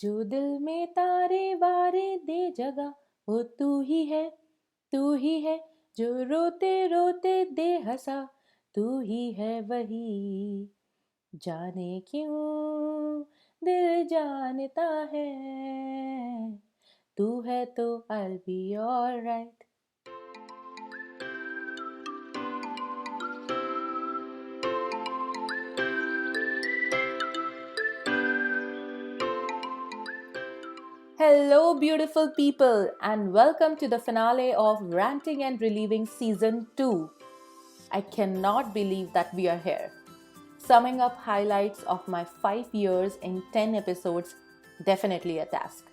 जो दिल में तारे बारे दे जगह, वो तू ही है, जो रोते रोते दे हंसा, तू ही है वही, जाने क्यों दिल जानता है, तू है तो I'll be alright. Hello, beautiful people, and welcome to the finale of Ranting and Relieving Season 2. I cannot believe that we are here. Summing up highlights of my 5 years in 10 episodes, definitely a task.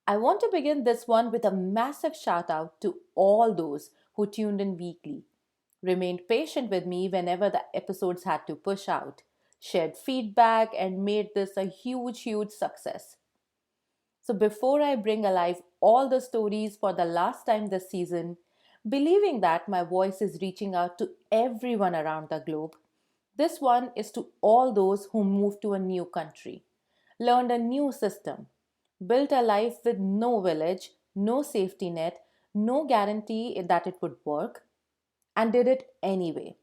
I want to begin this one with a massive shout out to all those who tuned in weekly, remained patient with me whenever the episodes had to push out, shared feedback, and made this a huge success. So, before I bring alive all the stories for the last time this season, believing that my voice is reaching out to everyone around the globe, this one is to all those who moved to a new country, learned a new system, built a life with no village, no safety net, no guarantee that it would work, and did it anyway,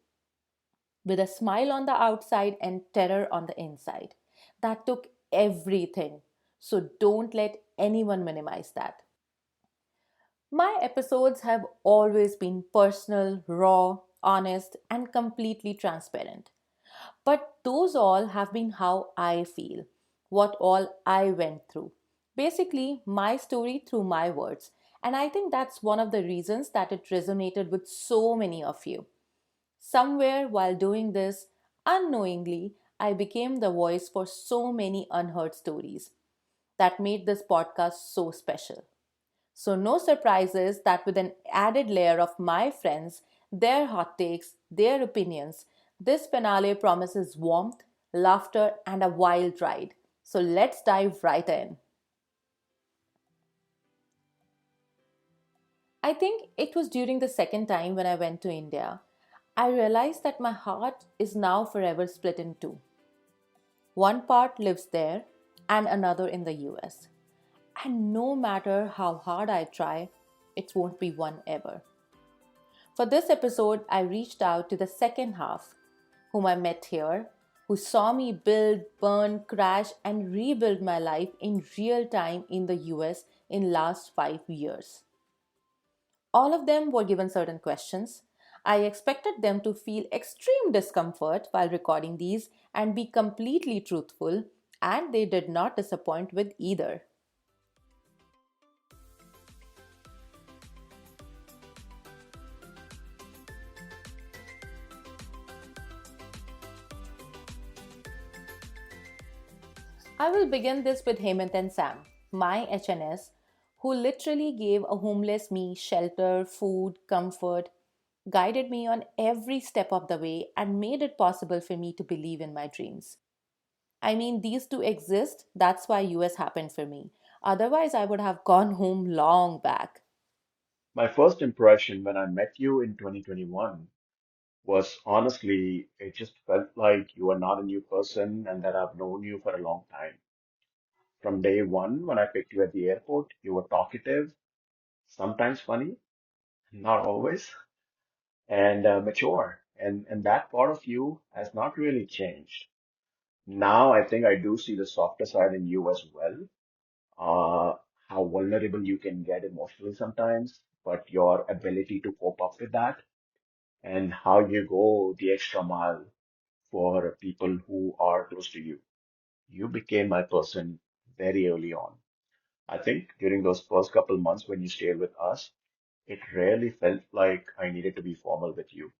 with a smile on the outside and terror on the inside. That took everything. So don't let anyone minimize that. My episodes have always been personal, raw, honest, and completely transparent. But those all have been how I feel, what all I went through. Basically, my story through my words. And I think that's one of the reasons that it resonated with so many of you. Somewhere while doing this, unknowingly, I became the voice for so many unheard stories that made this podcast so special. So, no surprises that with an added layer of my friends, their hot takes, their opinions, this finale promises warmth, laughter, and a wild ride. So, let's dive right in. I think it was during the second time when I went to India, I realized that my heart is now forever split in two. One part lives there and another in the US. And no matter how hard I try, it won't be one ever. For this episode, I reached out to the second half, whom I met here, who saw me build, burn, crash, and rebuild my life in real time in the US in last 5 years. All of them were given certain questions. I expected them to feel extreme discomfort while recording these and be completely truthful, and they did not disappoint with either. I will begin this with Hemant and Sam, my HNS, who literally gave a homeless me shelter, food, comfort, guided me on every step of the way, and made it possible for me to believe in my dreams. I mean, these two exist, that's why US happened for me. Otherwise, I would have gone home long back. My first impression when I met you in 2021 was honestly, it just felt like you are not a new person and that I've known you for a long time. From day one, when I picked you at the airport, you were talkative, sometimes funny, not always, and mature. And that part of you has not really changed. Now I think I do see the softer side in you as well. Uh, how vulnerable you can get emotionally sometimes, but your ability to cope up with that and how you go the extra mile for people who are close to you. You became my person very early on. I think during those first couple months when you stayed with us, it really felt like I needed to be formal with you.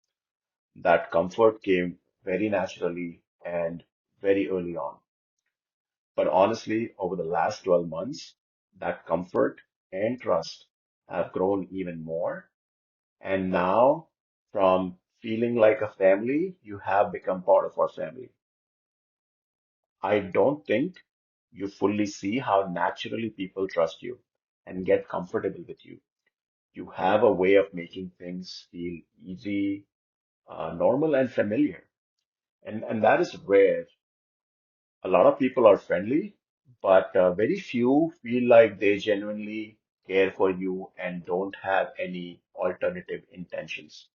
That comfort came very naturally and very early on. But honestly, over the last 12 months, that comfort and trust have grown even more. And now, from feeling like a family, you have become part of our family. I don't think you fully see how naturally people trust you and get comfortable with you. You have a way of making things feel easy, normal, and familiar. And that is rare. A lot of people are friendly, but very few feel like they genuinely care for you and don't have any alternative intentions.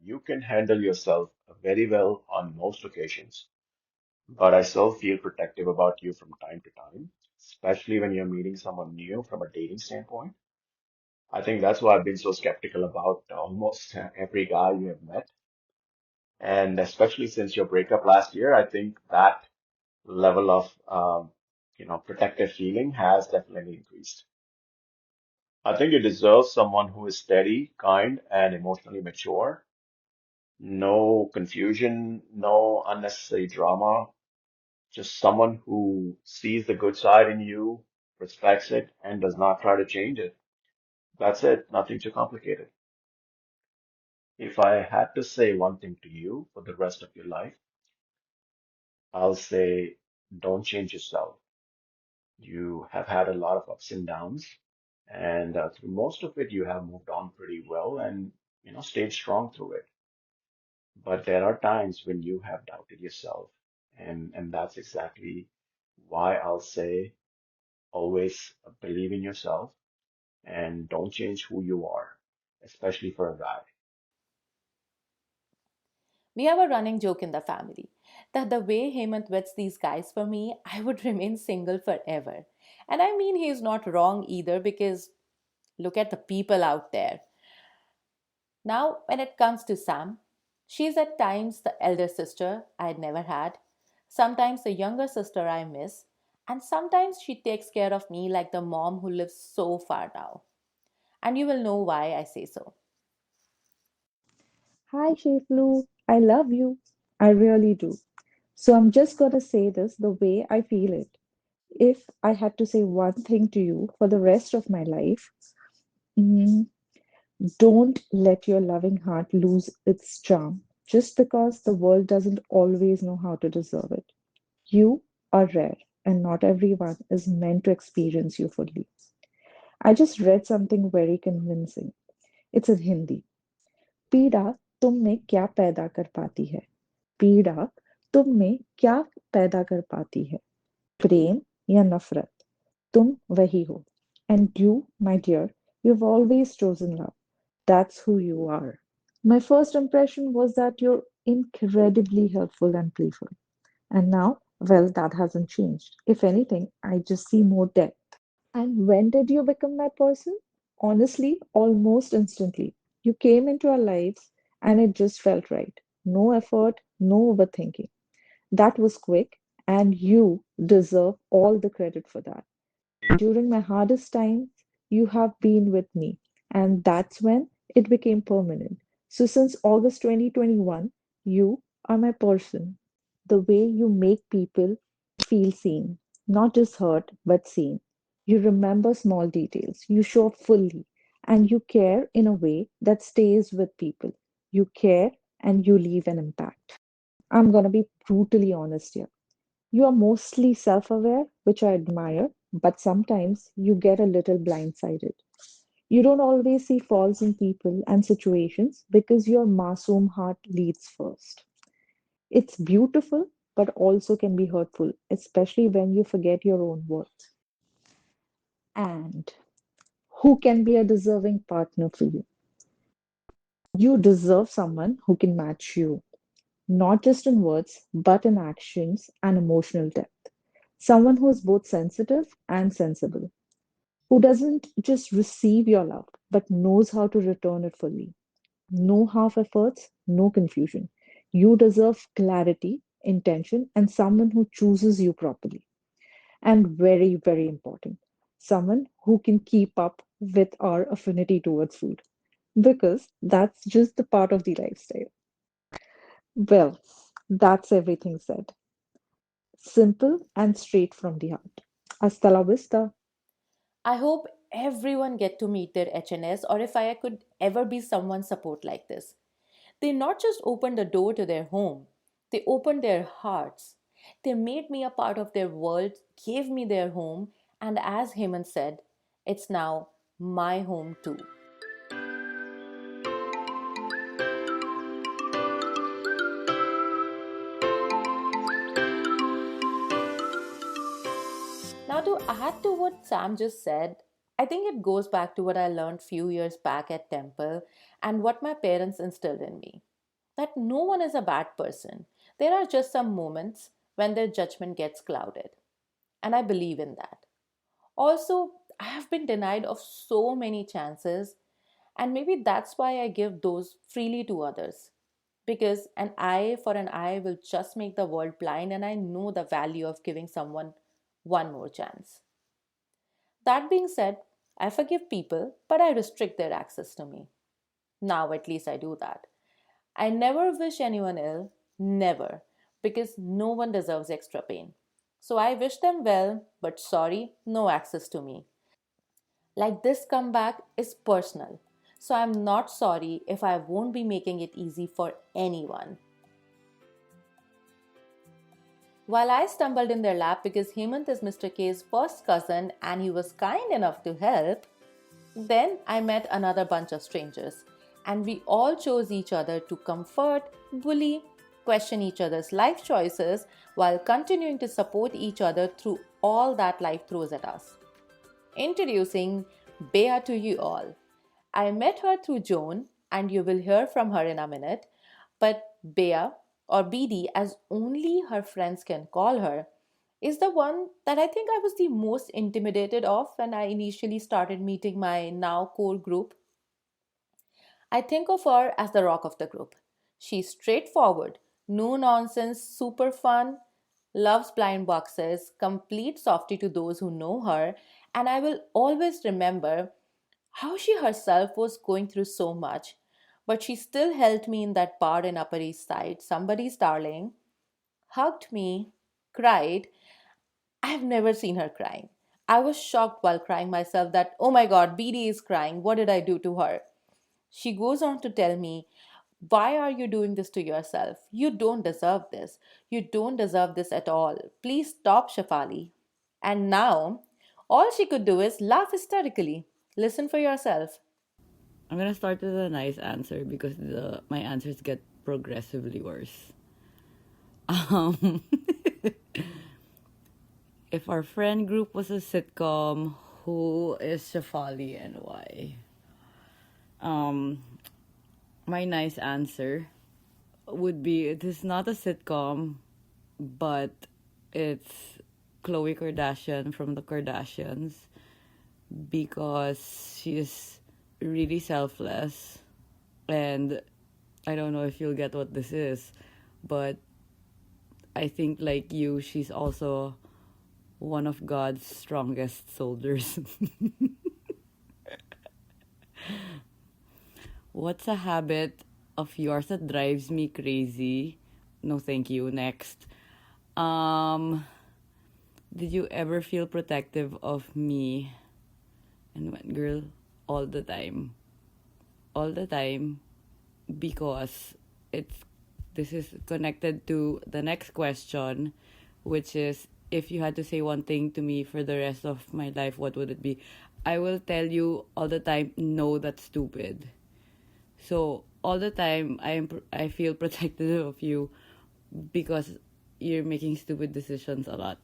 You can handle yourself very well on most occasions, but I still feel protective about you from time to time, especially when you're meeting someone new from a dating standpoint. I think that's why I've been so skeptical about almost every guy you have met. And especially since your breakup last year, I think that level of, protective feeling has definitely increased. I think you deserve someone who is steady, kind, and emotionally mature. No confusion, no unnecessary drama, just someone who sees the good side in you, respects it, and does not try to change it. That's it, nothing too complicated. If I had to say one thing to you for the rest of your life, I'll say don't change yourself. You have had a lot of ups and downs, and through most of it, you have moved on pretty well and stayed strong through it. But there are times when you have doubted yourself, and that's exactly why I'll say always believe in yourself and don't change who you are, especially for a guy. We have a running joke in the family that the way Hemant vets these guys for me, I would remain single forever. And I mean, he's not wrong either because look at the people out there. Now, when it comes to Sam, she's at times the elder sister I'd never had, sometimes the younger sister I miss, and sometimes she takes care of me like the mom who lives so far now. And you will know why I say so. Hi, Sheflu. I love you. I really do. So I'm just gonna say this the way I feel it. If I had to say one thing to you for the rest of my life, mm, don't let your loving heart lose its charm just because the world doesn't always know how to deserve it. You are rare, and not everyone is meant to experience you fully. I just read something very convincing. It's in Hindi. पीड़ा तुम में क्या पैदा कर पाती है पीड़ा तुम में क्या पैदा कर पाती है प्रेम या नफरत तुम वही हो and you my dear you've always chosen love that's who you are my first impression was that you're incredibly helpful and playful and now well that hasn't changed if anything I just see more depth. And when did you become that person? Honestly, almost instantly. You came into our lives and it just felt right. No effort, no overthinking. That was quick, and you deserve all the credit for that. During my hardest times, you have been with me, and that's when it became permanent. So, since August 2021, you are my person. The way you make people feel seen, not just heard, but seen. You remember small details, you show up fully, and you care in a way that stays with people. You care and you leave an impact. I'm going to be brutally honest here. You are mostly self aware, which I admire, but sometimes you get a little blindsided. You don't always see faults in people and situations because your masoom heart leads first. It's beautiful, but also can be hurtful, especially when you forget your own worth. And who can be a deserving partner for you? You deserve someone who can match you, not just in words, but in actions and emotional depth. Someone who is both sensitive and sensible, who doesn't just receive your love, but knows how to return it fully. No half efforts, no confusion. You deserve clarity, intention, and someone who chooses you properly. And very, very important, someone who can keep up with our affinity towards food, because that's just the part of the lifestyle. Well, that's everything said. Simple and straight from the heart. Hasta la vista. I hope everyone get to meet their HNS or if I could ever be someone's support like this. They not just opened the door to their home, they opened their hearts. They made me a part of their world, gave me their home, and as Hemant said, it's now my home too. Now, to add to what Sam just said, I think it goes back to what I learned few years back at Temple and what my parents instilled in me, that no one is a bad person. There are just some moments when their judgment gets clouded, and I believe in that. Also, I have been denied of so many chances, and maybe that's why I give those freely to others. Because an eye for an eye will just make the world blind, and I know the value of giving someone one more chance. That being said, I forgive people, but I restrict their access to me. Now, at least I do that. I never wish anyone ill, never, because no one deserves extra pain. So I wish them well, but sorry, no access to me. Like this comeback is personal. So I'm not sorry if I won't be making it easy for anyone. While I stumbled in their lap because Hemant is Mr. K's first cousin and he was kind enough to help, then I met another bunch of strangers, and we all chose each other to comfort, bully, question each other's life choices while continuing to support each other through all that life throws at us. Introducing Bea to you all. I met her through Joan, and you will hear from her in a minute. But Bea, or BD as only her friends can call her, is the one that I think I was the most intimidated of when I initially started meeting my now core group. I think of her as the rock of the group. She's straightforward, no nonsense, super fun, loves blind boxes, complete softy to those who know her, and I will always remember how she herself was going through so much, but she still held me in that bar in Upper East Side, somebody's darling, hugged me, cried. I've never seen her crying. I was shocked while crying myself that, oh my god, BD is crying. What did I do to her? She goes on to tell me, why are you doing this to yourself? You don't deserve this. You don't deserve this at all. Please stop, Shafali. And now, all she could do is laugh hysterically. Listen for yourself. I'm gonna start with a nice answer because my answers get progressively worse. Um, if our friend group was a sitcom, who is Shafali and why? Um, my nice answer would be it is not a sitcom, but it's Khloe Kardashian from the Kardashians because she's really selfless. And I don't know if you'll get what this is, but I think, like you, she's also one of God's strongest soldiers. What's a habit of yours that drives me crazy? No, thank you. Next. Um, did you ever feel protective of me? And when, girl, all the time. All the time. Because it's this is connected to the next question, which is if you had to say one thing to me for the rest of my life, what would it be? I will tell you all the time, no, that's stupid. So all the time I feel protective of you because you're making stupid decisions a lot.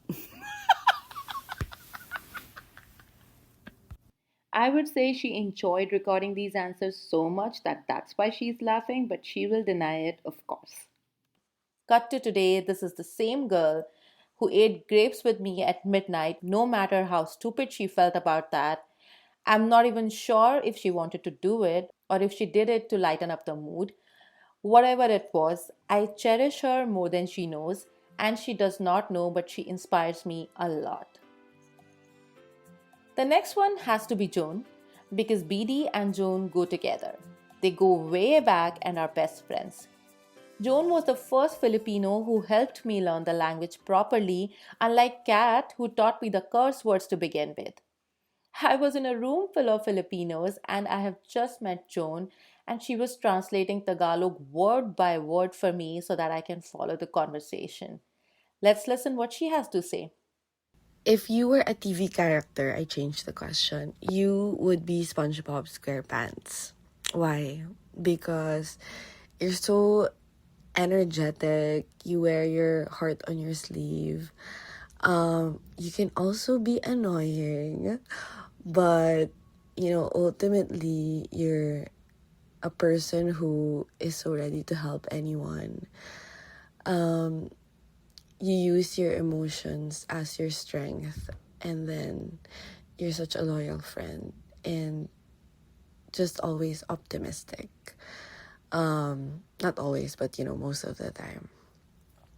I would say she enjoyed recording these answers so much that that's why she's laughing, but she will deny it, of course. Cut to today, this is the same girl who ate grapes with me at midnight, no matter how stupid she felt about that. I'm not even sure if she wanted to do it or if she did it to lighten up the mood. Whatever it was, I cherish her more than she knows, and she does not know, but she inspires me a lot. The next one has to be Joan because BD and Joan go together. They go way back and are best friends. Joan was the first Filipino who helped me learn the language properly, unlike Kat, who taught me the curse words to begin with. I was in a room full of Filipinos and I have just met Joan, and she was translating Tagalog word by word for me so that I can follow the conversation. Let's listen what she has to say. If you were a TV character, I changed the question. You would be SpongeBob SquarePants. Why? Because you're so energetic. You wear your heart on your sleeve. You can also be annoying, but ultimately you're a person who is so ready to help anyone. You use your emotions as your strength, and then you're such a loyal friend and just always optimistic. Not always, but most of the time.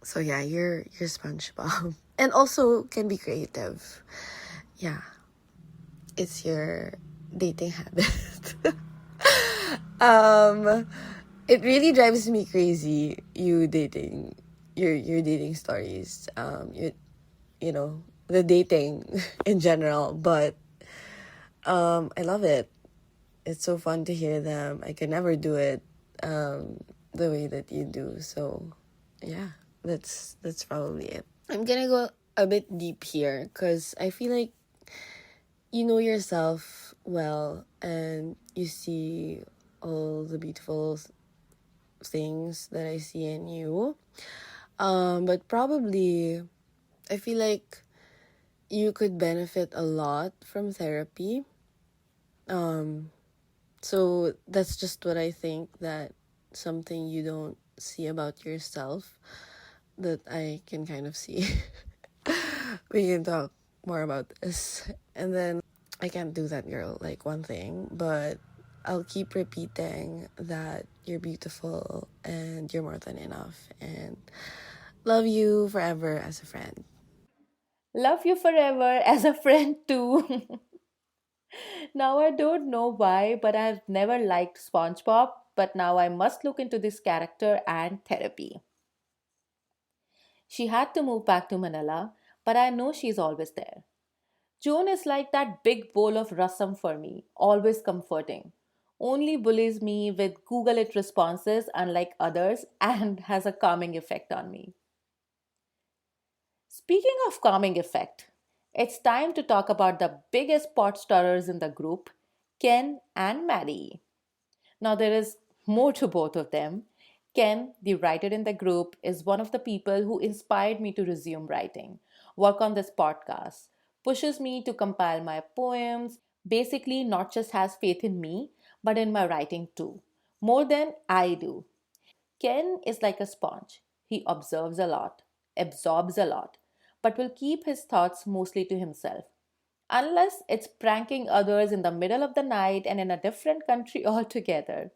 So yeah, you're SpongeBob. And also can be creative. Yeah. It's your dating habit. It really drives me crazy, you dating your dating stories. The dating in general, but I love it. It's so fun to hear them. I can never do it the way that you do. So yeah, that's probably it. I'm gonna go a bit deep here because I feel like you know yourself well and you see all the beautiful things that I see in you. But probably I feel like you could benefit a lot from therapy. So that's just what I think, that something you don't see about yourself that I can kind of see. We can talk more about this. And then I can't do that, girl, like one thing, but I'll keep repeating that you're beautiful and you're more than enough, and love you forever as a friend. Love you forever as a friend too. Now I don't know why, but I've never liked SpongeBob, but now I must look into this character and therapy. She had to move back to Manila, but I know she's always there. Joan is like that big bowl of rasam for me, always comforting. Only bullies me with Google it responses, unlike others, and has a calming effect on me. Speaking of calming effect, it's time to talk about the biggest pot stirrers in the group, Ken and Maddie. Now, there is more to both of them. Ken, the writer in the group, is one of the people who inspired me to resume writing, work on this podcast, pushes me to compile my poems, basically, not just has faith in me, but in my writing too, more than I do. Ken is like a sponge. He observes a lot, absorbs a lot, but will keep his thoughts mostly to himself. Unless it's pranking others in the middle of the night and in a different country altogether.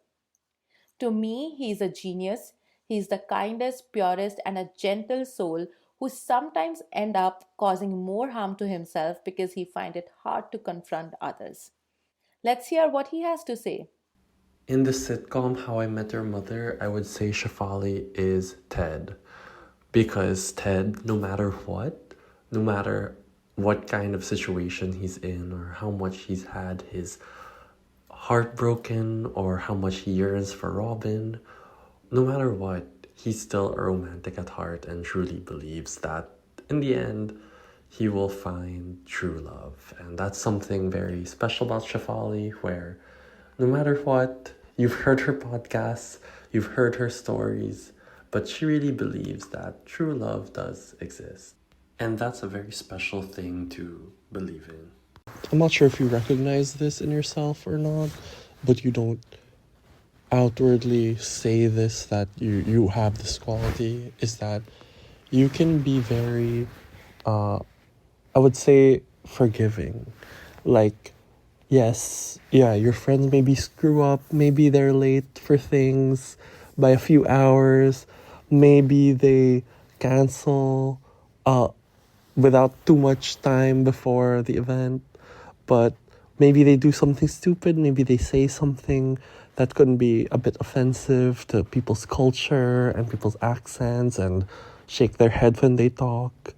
To me, he's a genius. He's the kindest, purest, and a gentle soul who sometimes end up causing more harm to himself because he finds it hard to confront others. Let's hear what he has to say. In the sitcom How I Met Your Mother, I would say Shafali is Ted. Because Ted, no matter what kind of situation he's in, or how much he's had his heart broken, or how much he yearns for Robin, no matter what, he's still a romantic at heart and truly believes that in the end, he will find true love. And that's something very special about Shafali, where no matter what, you've heard her podcasts, you've heard her stories, but she really believes that true love does exist. And that's a very special thing to believe in. I'm not sure if you recognize this in yourself or not, but you don't outwardly say this, that you have this quality, is that you can be very, I would say, forgiving. Like, yes, yeah, your friends maybe screw up, maybe they're late for things by a few hours, maybe they cancel without too much time before the event, but maybe they do something stupid, maybe they say something that could be a bit offensive to people's culture and people's accents and shake their head when they talk.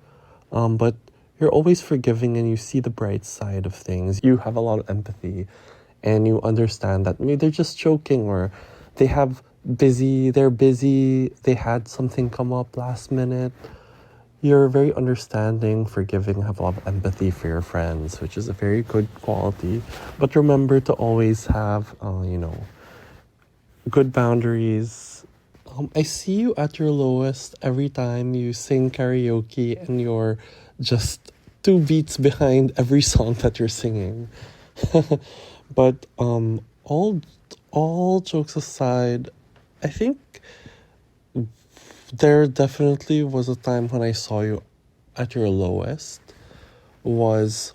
But you're always forgiving and you see the bright side of things. You have a lot of empathy and you understand that maybe they're just joking, or they're busy, they had something come up last minute. You're very understanding, forgiving, have a lot of empathy for your friends, which is a very good quality. But remember to always have, good boundaries, I see you at your lowest every time you sing karaoke and you're just two beats behind every song that you're singing. But all jokes aside, I think there definitely was a time when I saw you at your lowest was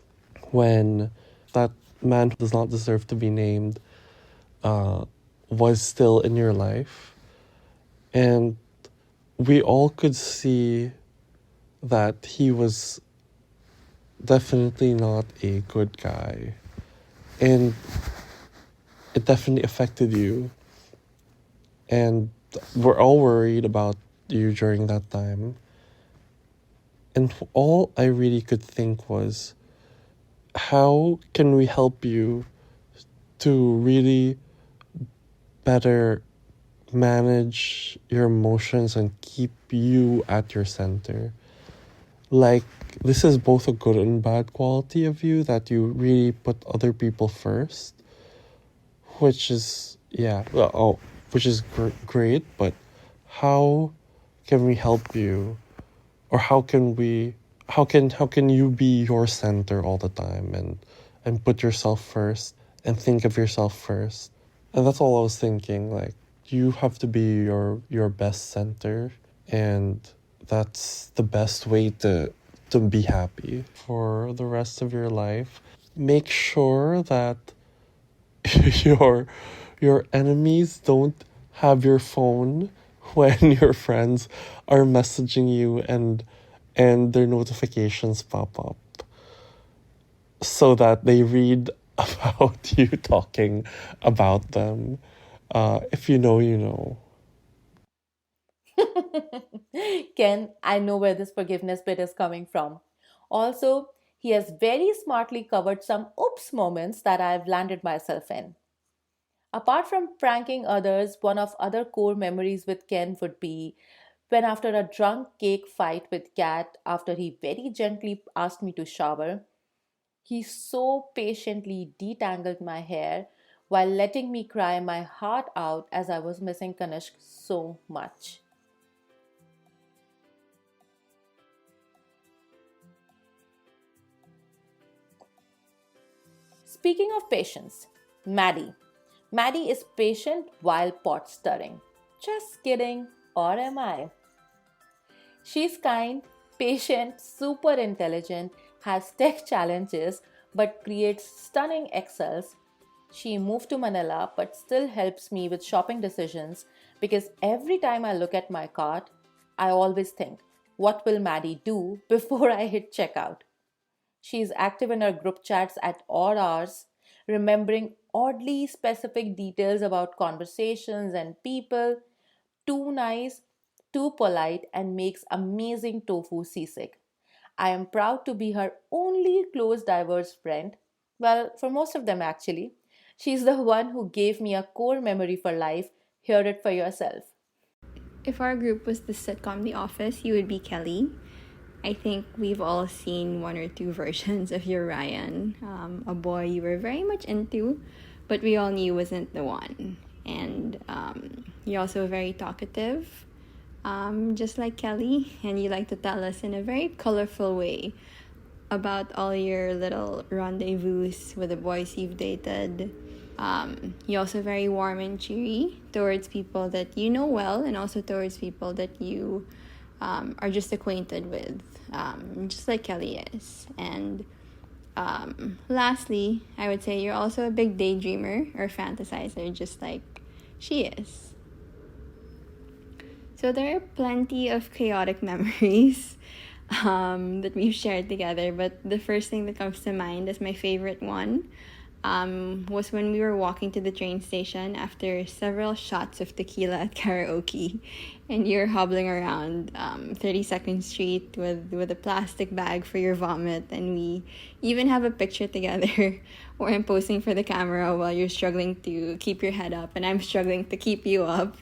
when that man who does not deserve to be named uh, was still in your life. And we all could see that he was definitely not a good guy. And it definitely affected you. And we're all worried about you during that time. And all I really could think was, how can we help you to really better manage your emotions and keep you at your center? Like, this is both a good and bad quality of you, that you really put other people first, which is, yeah, well, which is great, but how can we help you? Or how can you be your center all the time and put yourself first and think of yourself first? And that's all I was thinking, like, you have to be your best center, and that's the best way to be happy for the rest of your life. Make sure that your your enemies don't have your phone when your friends are messaging you and their notifications pop up, so that they read about you talking about them. If you know, you know. Ken, I know where this forgiveness bit is coming from. Also, he has very smartly covered some oops moments that I've landed myself in. Apart from pranking others, one of other core memories with Ken would be when, after a drunk cake fight with Kat, after he very gently asked me to shower, he so patiently detangled my hair while letting me cry my heart out as I was missing Kanishk so much. Speaking of patience, Maddie. Maddie is patient while pot stirring. Just kidding, or am I? She's kind, patient, super intelligent, has tech challenges, but creates stunning excels. She moved to Manila but still helps me with shopping decisions because every time I look at my cart, I always think, what will Maddie do before I hit checkout? She's active in her group chats at odd hours, remembering oddly specific details about conversations and people. Too nice, too polite, and makes amazing tofu sisig. I am proud to be her only close diverse friend. Well, for most of them, actually. She's the one who gave me a core memory for life. Hear it for yourself. If our group was the sitcom The Office, you would be Kelly. I think we've all seen one or two versions of your Ryan, a boy you were very much into, but we all knew wasn't the one. And you're also very talkative, just like Kelly, and you like to tell us in a very colorful way about all your little rendezvous with the boys you've dated. You're also very warm and cheery towards people that you know well, and also towards people that you are just acquainted with, just like Kelly is. And lastly, I would say you're also a big daydreamer or fantasizer, just like she is. So there are plenty of chaotic memories that we've shared together, but the first thing that comes to mind is my favorite one. Was when we were walking to the train station after several shots of tequila at karaoke, and you're hobbling around 32nd Street with a plastic bag for your vomit, and we even have a picture together where I'm posing for the camera while you're struggling to keep your head up, and I'm struggling to keep you up.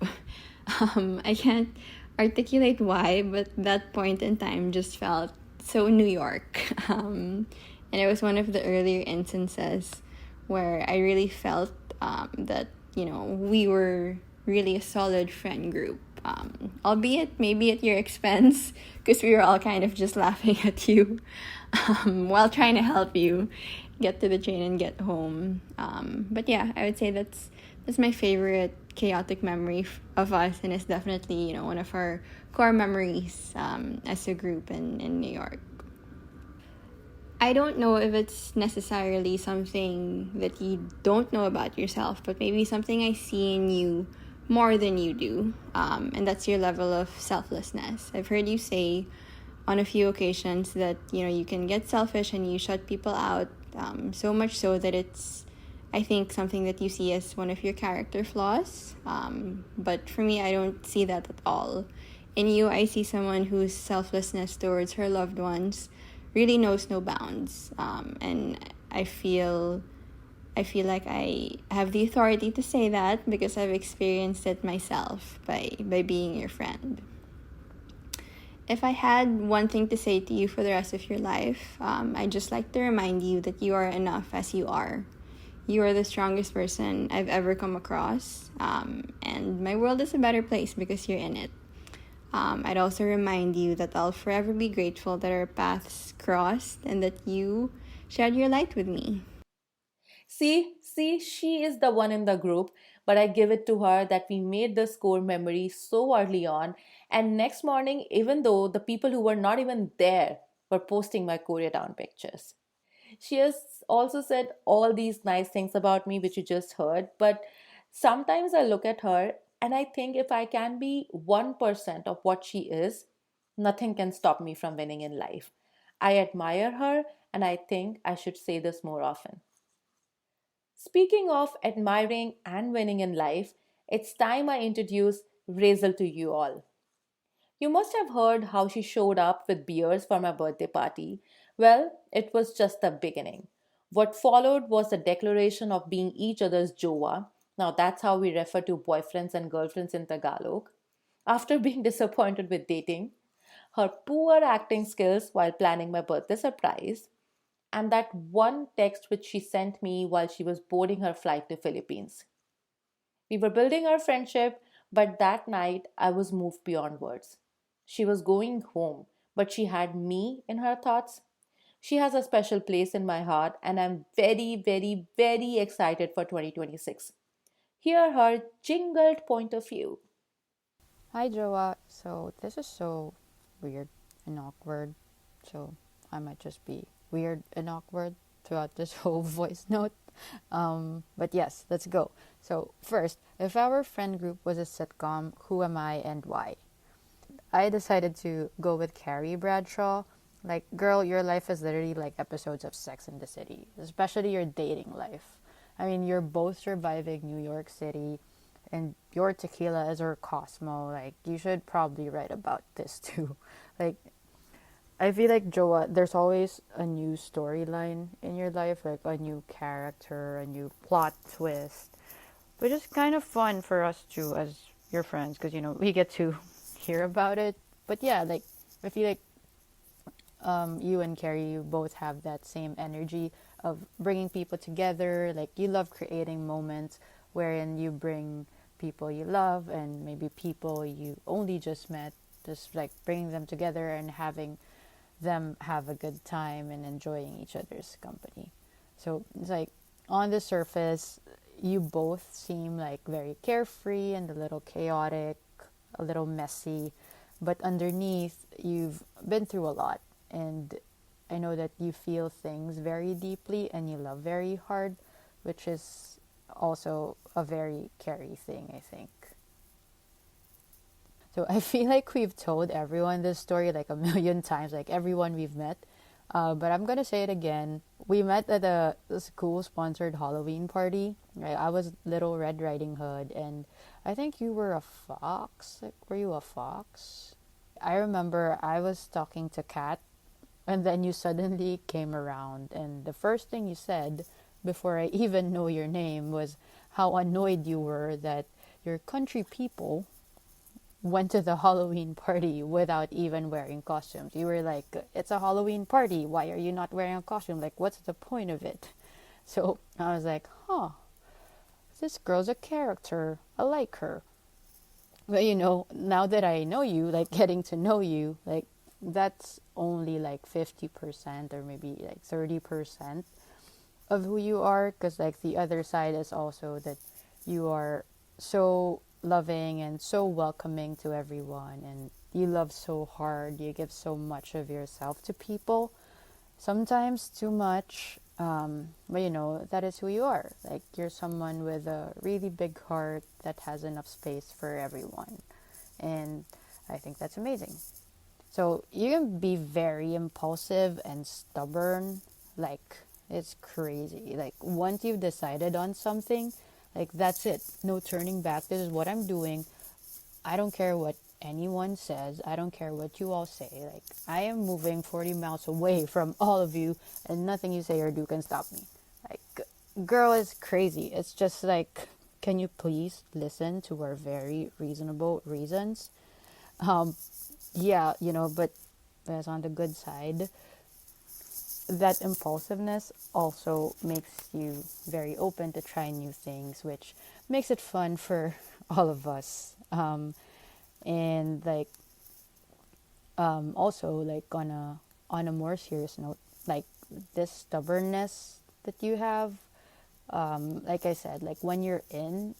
I can't articulate why, but that point in time just felt so New York. And it was one of the earlier instances where I really felt that, we were really a solid friend group. albeit maybe at your expense, because we were all kind of just laughing at you while trying to help you get to the train and get home. But yeah, I would say that's my favorite chaotic memory of us, and it's definitely one of our core memories as a group in New York. I don't know if it's necessarily something that you don't know about yourself, but maybe something I see in you more than you do. And that's your level of selflessness. I've heard you say on a few occasions that you can get selfish and you shut people out, so much so that it's, I think, something that you see as one of your character flaws. But for me, I don't see that at all. In you, I see someone whose selflessness towards her loved ones really knows no bounds. And I feel like I have the authority to say that because I've experienced it myself by being your friend. If I had one thing to say to you for the rest of your life, I'd just like to remind you that you are enough as you are. You are the strongest person I've ever come across, and my world is a better place because you're in it. I'd also remind you that I'll forever be grateful that our paths crossed and that you shared your light with me. See, she is the one in the group, but I give it to her that we made this core memory so early on, and next morning, even though the people who were not even there were posting my Koreatown pictures. She has also said all these nice things about me, which you just heard, but sometimes I look at her and I think if I can be 1% of what she is, nothing can stop me from winning in life. I admire her and I think I should say this more often. Speaking of admiring and winning in life, it's time I introduce Razel to you all. You must have heard how she showed up with beers for my birthday party. Well, it was just the beginning. What followed was a declaration of being each other's jowa. Now, that's how we refer to boyfriends and girlfriends in Tagalog. After being disappointed with dating, her poor acting skills while planning my birthday surprise, and that one text which she sent me while she was boarding her flight to Philippines. We were building our friendship, but that night I was moved beyond words. She was going home, but she had me in her thoughts. She has a special place in my heart, and I'm very, very, very excited for 2026. Hear her jingled point of view. Hi, Joa. So, this is so weird and awkward. So, I might just be weird and awkward throughout this whole voice note. But yes, let's go. So, first, if our friend group was a sitcom, who am I and why? I decided to go with Carrie Bradshaw. Like, girl, your life is literally like episodes of Sex in the City, especially your dating life. I mean, you're both surviving New York City, and your tequila is her Cosmo. Like, you should probably write about this too. Like, I feel like Joa, there's always a new storyline in your life, like a new character, a new plot twist, which is kind of fun for us too as your friends because we get to hear about it. But yeah, like I feel like you and Carrie, you both have that same energy of bringing people together. Like you love creating moments wherein you bring people you love and maybe people you only just met, just like bringing them together and having them have a good time and enjoying each other's company. So it's like on the surface, you both seem like very carefree and a little chaotic, a little messy, but underneath, you've been through a lot. And I know that you feel things very deeply and you love very hard, which is also a very Carrie thing, I think. So I feel like we've told everyone this story like a million times, like everyone we've met. But I'm gonna say it again. We met at a school sponsored Halloween party. Right? I was Little Red Riding Hood, and I think you were a fox. Like, were you a fox? I remember I was talking to Kat, and then you suddenly came around, and the first thing you said before I even know your name was how annoyed you were that your country people went to the Halloween party without even wearing costumes. You were like, it's a Halloween party. Why are you not wearing a costume? Like, what's the point of it? So I was like, huh, this girl's a character. I like her. But now that I know you, like getting to know you, like that's only like 50% or maybe like 30% of who you are, because like the other side is also that you are so loving and so welcoming to everyone, and you love so hard, you give so much of yourself to people, sometimes too much. But that is who you are. Like you're someone with a really big heart that has enough space for everyone, and I think that's amazing. So you can be very impulsive and stubborn, like it's crazy. Like once you've decided on something, like that's it. No turning back. This is what I'm doing. I don't care what anyone says. I don't care what you all say. Like I am moving 40 miles away from all of you, and nothing you say or do can stop me. Like girl is crazy. It's just like, can you please listen to our very reasonable reasons? Um, yeah, but that's on the good side. That impulsiveness also makes you very open to try new things, which makes it fun for all of us. And like also like on a more serious note, like this stubbornness that you have, like I said, like when you're in.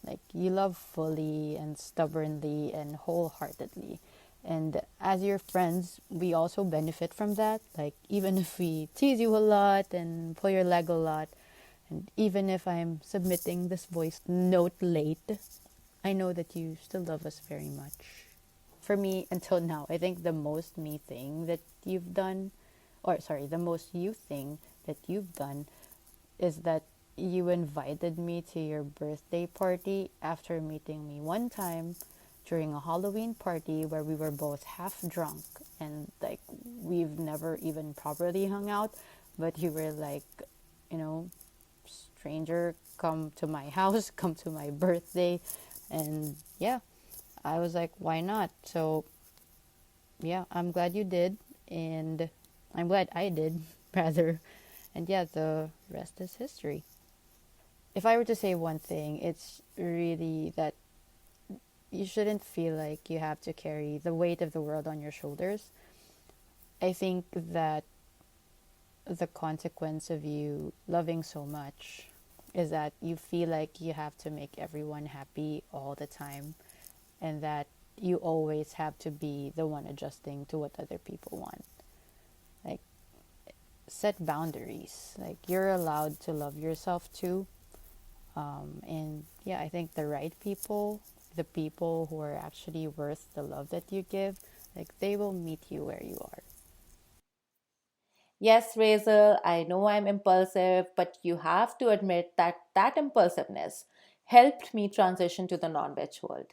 Like you love fully and stubbornly and wholeheartedly. And as your friends, we also benefit from that. Like even if we tease you a lot and pull your leg a lot, and even if I'm submitting this voice note late, I know that you still love us very much. For me, until now, I think the most me thing that you've done, or sorry, the most you thing that you've done is that you invited me to your birthday party after meeting me one time during a Halloween party where we were both half drunk, and like we've never even properly hung out, but you were like, you know, stranger, come to my house, come to my birthday, and yeah, I was like, why not? So yeah, I'm glad you did, and I'm glad I did, rather. And yeah, the rest is history. If I were to say one thing, it's really that you shouldn't feel like you have to carry the weight of the world on your shoulders. I think that the consequence of you loving so much is that you feel like you have to make everyone happy all the time, and that you always have to be the one adjusting to what other people want. Like, set boundaries. Like, you're allowed to love yourself too. And yeah, I think the right people, the people who are actually worth the love that you give, like they will meet you where you are. Yes, Razel, I know I'm impulsive, but you have to admit that that impulsiveness helped me transition to the non veg world.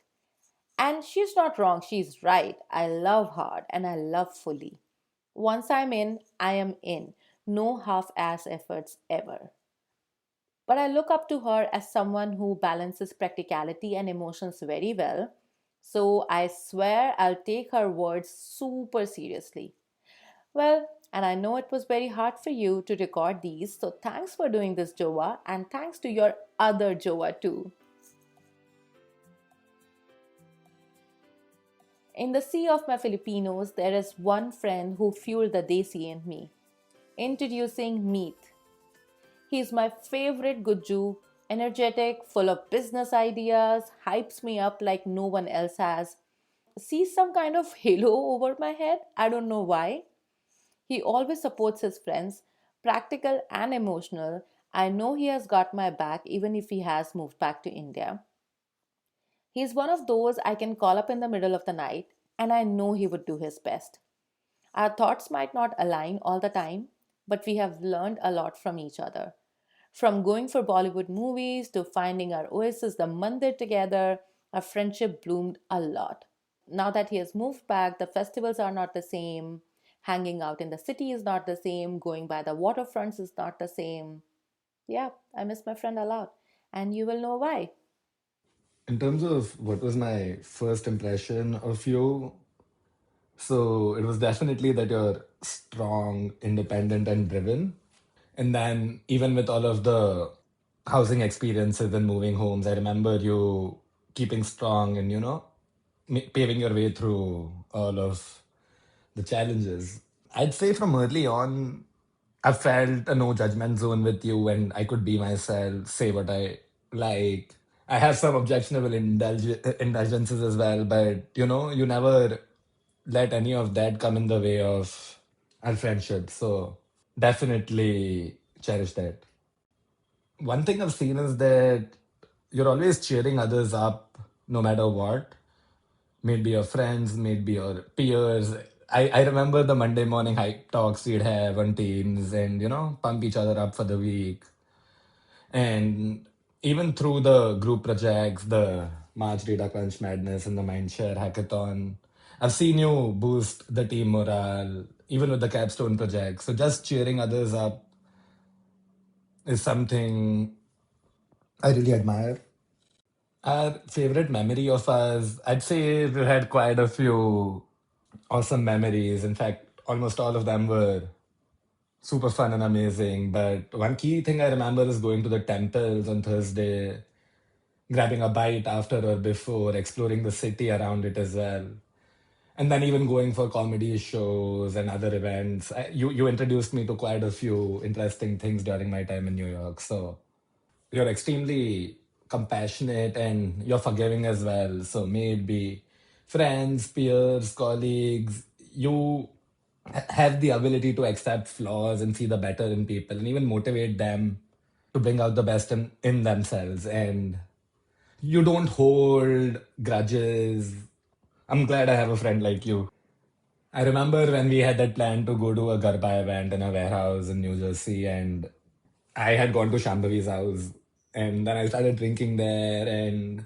And she's not wrong, she's right. I love hard and I love fully. Once I'm in, I am in. No half ass efforts ever. But I look up to her as someone who balances practicality and emotions very well. So I swear I'll take her words super seriously. Well, and I know it was very hard for you to record these, so thanks for doing this, Joa, and thanks to your other Joa too. In the sea of my Filipinos, there is one friend who fueled the Desi in me. Introducing Meet. He's my favorite Guju, energetic, full of business ideas, hypes me up like no one else has. Sees some kind of halo over my head, I don't know why. He always supports his friends, practical and emotional. I know he has got my back even if he has moved back to India. He's one of those I can call up in the middle of the night and I know he would do his best. Our thoughts might not align all the time, but we have learned a lot from each other. From going for Bollywood movies to finding our oasis, the mandir together, our friendship bloomed a lot. Now that he has moved back, the festivals are not the same. Hanging out in the city is not the same. Going by the waterfronts is not the same. Yeah, I miss my friend a lot. And you will know why. In terms of what was my first impression of you, so it was definitely that you're strong, independent, and driven. And then, even with all of the housing experiences and moving homes, I remember you keeping strong and, paving your way through all of the challenges. I'd say from early on, I felt a no judgment zone with you and I could be myself, say what I like. I have some objectionable indulgences as well, but you never let any of that come in the way of our friendship. So definitely cherish that. One thing I've seen is that you're always cheering others up no matter what. Maybe your friends, maybe your peers. I remember the Monday morning hype talks we'd have on Teams and, pump each other up for the week. And even through the group projects, the March Data Crunch Madness and the Mindshare Hackathon, I've seen you boost the team morale, even with the capstone project. So just cheering others up is something I really admire. Our favorite memory of us, I'd say we had quite a few awesome memories. In fact, almost all of them were super fun and amazing. But one key thing I remember is going to the temples on Thursday, grabbing a bite after or before, exploring the city around it as well. And then even going for comedy shows and other events. You introduced me to quite a few interesting things during my time in New York. So you're extremely compassionate and you're forgiving as well. So may it be friends, peers, colleagues, you have the ability to accept flaws and see the better in people and even motivate them to bring out the best in themselves. And you don't hold grudges. I'm glad I have a friend like you. I remember when we had that plan to go to a Garba event in a warehouse in New Jersey, and I had gone to Shambhavi's house, and then I started drinking there and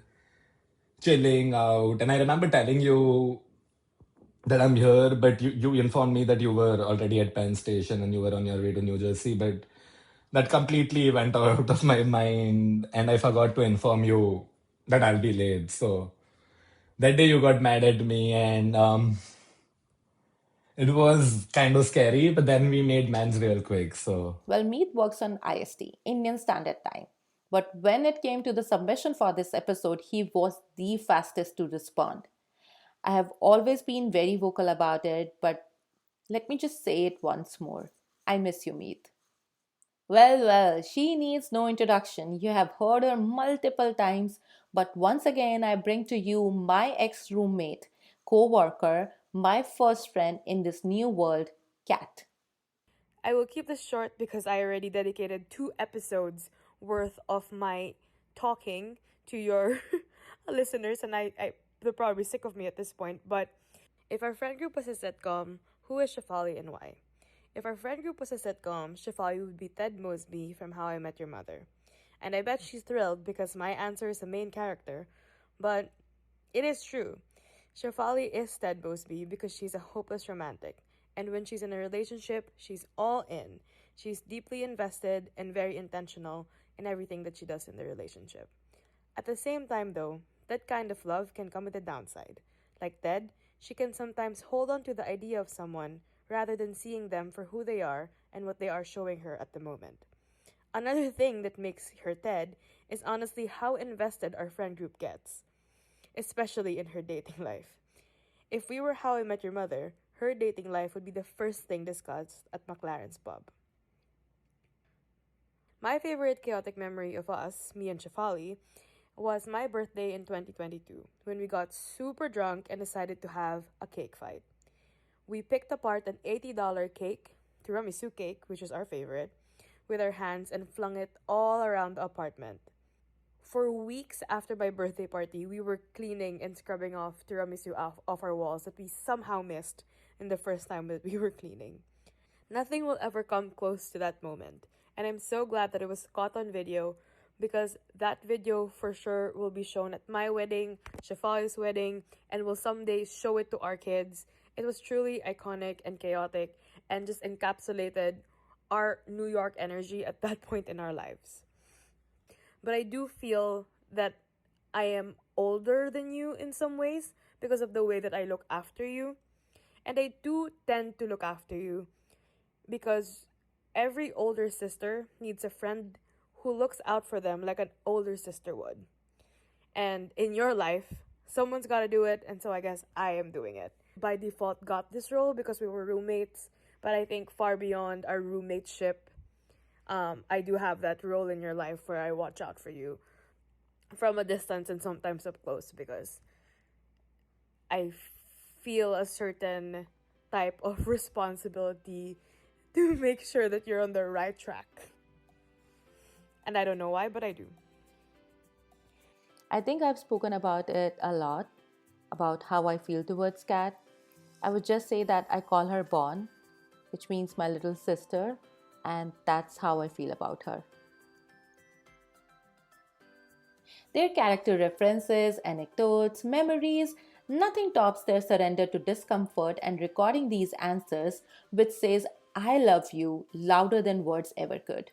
chilling out. And I remember telling you that I'm here, but you informed me that you were already at Penn Station and you were on your way to New Jersey. But that completely went out of my mind, and I forgot to inform you that I'll be late. So that day you got mad at me, and it was kind of scary, but then we made mans real quick. So Well, Meet works on IST, Indian Standard Time. But when it came to the submission for this episode, he was the fastest to respond. I have always been very vocal about it, but let me just say it once more. I miss you, Meet. Well, she needs no introduction. You have heard her multiple times, but once again, I bring to you my ex roommate, co worker, my first friend in this new world, Kat. I will keep this short because I already dedicated 2 episodes worth of my talking to your listeners, and they're probably sick of me at this point. But if our friend group was a sitcom, who is Shafali and why? If our friend group was a sitcom, Shafali would be Ted Mosby from How I Met Your Mother. And I bet she's thrilled because my answer is the main character. But it is true. Shafali is Ted Mosby because she's a hopeless romantic. And when she's in a relationship, she's all in. She's deeply invested and very intentional in everything that she does in the relationship. At the same time, though, that kind of love can come with a downside. Like Ted, she can sometimes hold on to the idea of someone rather than seeing them for who they are and what they are showing her at the moment. Another thing that makes her Ted is honestly how invested our friend group gets, especially in her dating life. If we were How I Met Your Mother, her dating life would be the first thing discussed at McLaren's pub. My favorite chaotic memory of us, me and Shafali, was my birthday in 2022 when we got super drunk and decided to have a cake fight. We picked apart an $80 cake, tiramisu cake, which is our favorite, with our hands and flung it all around the apartment. For weeks after my birthday party, we were cleaning and scrubbing off tiramisu off our walls that we somehow missed in the first time that we were cleaning. Nothing will ever come close to that moment, and I'm so glad that it was caught on video because that video for sure will be shown at my wedding, Shafali's wedding, and will someday show it to our kids. It was truly iconic and chaotic and just encapsulated our New York energy at that point in our lives. But I do feel that I am older than you in some ways because of the way that I look after you. And I do tend to look after you because every older sister needs a friend who looks out for them like an older sister would. And in your life, someone's got to do it, and so I guess I am doing it. By default, got this role because we were roommates, but I think far beyond our roommateship, I do have that role in your life where I watch out for you from a distance and sometimes up close because I feel a certain type of responsibility to make sure that you're on the right track. And I don't know why, but I do. I think I've spoken about it a lot, about how I feel towards Kat. I would just say that I call her Bon, which means my little sister, and that's how I feel about her. Their character references, anecdotes, memories, nothing tops their surrender to discomfort and recording these answers, which says, I love you, louder than words ever could.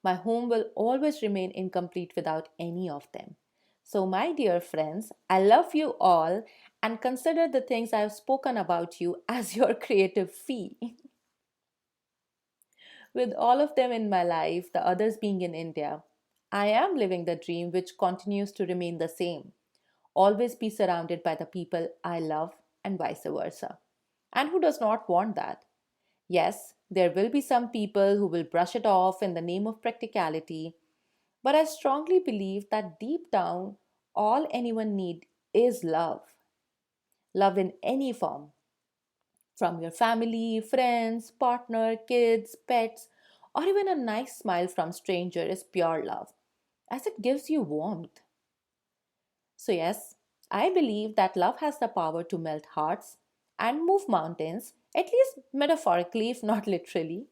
My home will always remain incomplete without any of them. So, my dear friends, I love you all and consider the things I have spoken about you as your creative fee. With all of them in my life, the others being in India, I am living the dream which continues to remain the same. Always be surrounded by the people I love and vice versa. And who does not want that? Yes, there will be some people who will brush it off in the name of practicality, but I strongly believe that deep down, all anyone needs is love. Love in any form, from your family, friends, partner, kids, pets, or even a nice smile from stranger is pure love, as it gives you warmth. So yes, I believe that love has the power to melt hearts and move mountains, at least metaphorically, if not literally.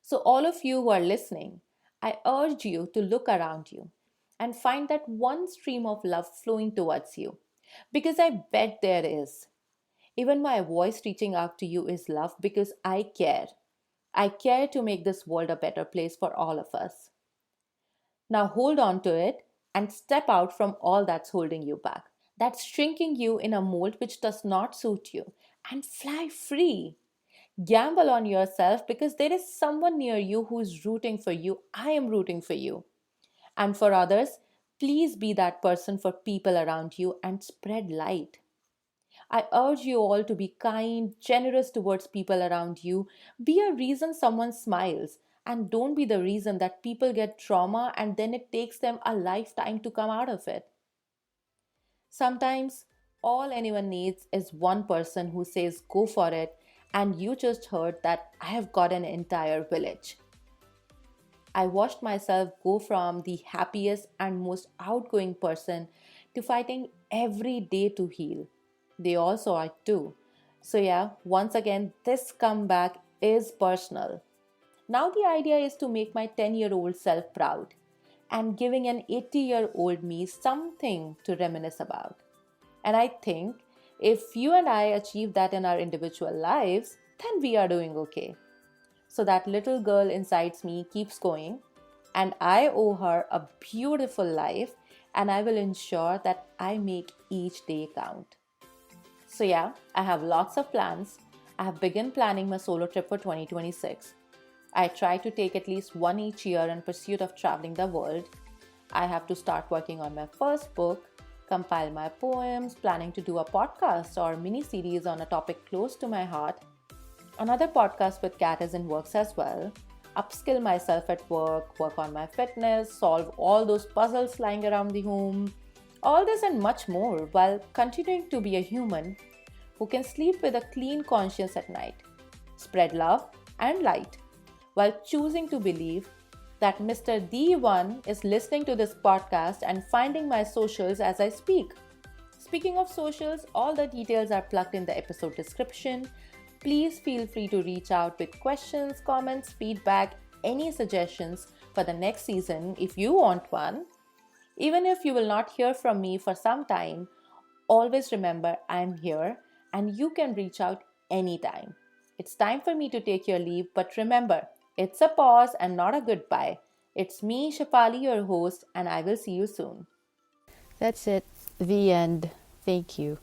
So, all of you who are listening, I urge you to look around you and find that one stream of love flowing towards you. Because I bet there is. Even my voice reaching out to you is love because I care. I care to make this world a better place for all of us. Now hold on to it and step out from all that's holding you back, that's shrinking you in a mold which does not suit you, and fly free. Gamble on yourself because there is someone near you who is rooting for you. I am rooting for you. And for others, please be that person for people around you and spread light. I urge you all to be kind, generous towards people around you. Be a reason someone smiles, and don't be the reason that people get trauma and then it takes them a lifetime to come out of it. Sometimes all anyone needs is one person who says, Go for it, and you just heard that I have got an entire village. I watched myself go from the happiest and most outgoing person to fighting every day to heal. They all saw it too. So, yeah, once again, this comeback is personal. Now, the idea is to make my 10-year-old self proud and giving an 80-year-old me something to reminisce about. And I think if you and I achieve that in our individual lives, then we are doing okay. So that little girl inside me keeps going, and I owe her a beautiful life, and I will ensure that I make each day count. So, yeah, I have lots of plans. I have begun planning my solo trip for 2026. I try to take at least one each year in pursuit of traveling the world. I have to start working on my first book, compile my poems, planning to do a podcast or mini series on a topic close to my heart. Another podcast with Kat is in works as well. Upskill myself at work, work on my fitness, solve all those puzzles lying around the home. All this and much more while continuing to be a human who can sleep with a clean conscience at night, spread love and light, while choosing to believe that Mr. The One is listening to this podcast and finding my socials as I speak. Speaking of socials, all the details are plugged in the episode description. Please feel free to reach out with questions, comments, feedback, any suggestions for the next season if you want one. Even if you will not hear from me for some time, always remember I am here and you can reach out anytime. It's time for me to take your leave, but remember, it's a pause and not a goodbye. It's me, Shafali, your host, and I will see you soon. That's it. The end. Thank you.